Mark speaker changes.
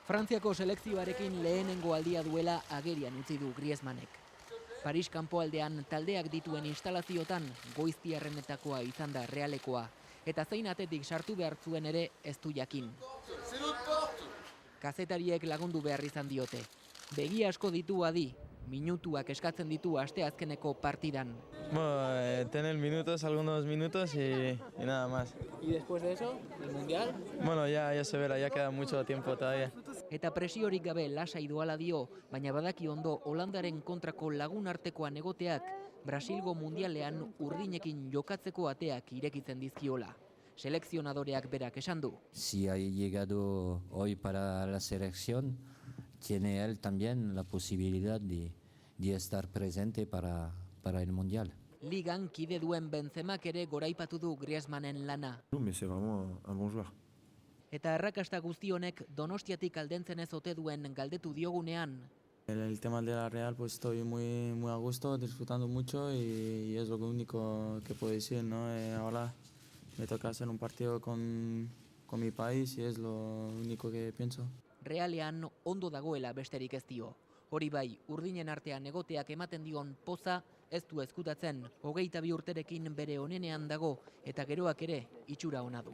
Speaker 1: Frantziako selekzioarekin lehenengo aldia duela agerian utzi du Griezmannek. Paris kanpoaldean taldeak dituen instalaziotan goiztiarrenetakoa izan da Realekoa, eta zein atetik sartu behar zuen ere ez du jakin. Kazetariek lagundu behar izan diote. Begi asko ditu adi, minutuak eskatzen ditu asteazkeneko partidan.
Speaker 2: Bueno, tener minutos, algunos minutos y nada más.
Speaker 1: ¿Y después de eso, el Mundial?
Speaker 2: Bueno, ya se verá, ya queda mucho tiempo todavía.
Speaker 1: Eta presiorik gabe lasai doala dio, baina badaki ondo Holandaren kontrako lagun artekoan egoteak Brasilgo mundialean urdinekin jokatzeko ateak irekitzen dizkiola. Selekzionadoreak berak esan du.
Speaker 3: Si ha llegado hoy para la selección, tiene él también la posibilidad de estar presente para el Mundial.
Speaker 1: Ligan kide duen Benzemak ere goraipatu du Griezmannen lana.
Speaker 4: Mais c'est vraiment un bon joueur.
Speaker 1: Eta errakasta guzti honek Donostiatik aldentzen ez ote duen galdetu diogunean.
Speaker 2: El tema de la Real, pues estoy muy a gusto, disfrutando mucho y es lo único que puedo decir, ¿no? Ahora me toca hacer un partido con mi país y es lo único que pienso.
Speaker 1: Realean ondo dagoela besterik ez dio. Hori bai, urdinen artean egoteak ematen dion poza ez du ezkutatzen, 22 urterekin bere onenean dago eta geroak ere itxura ona du.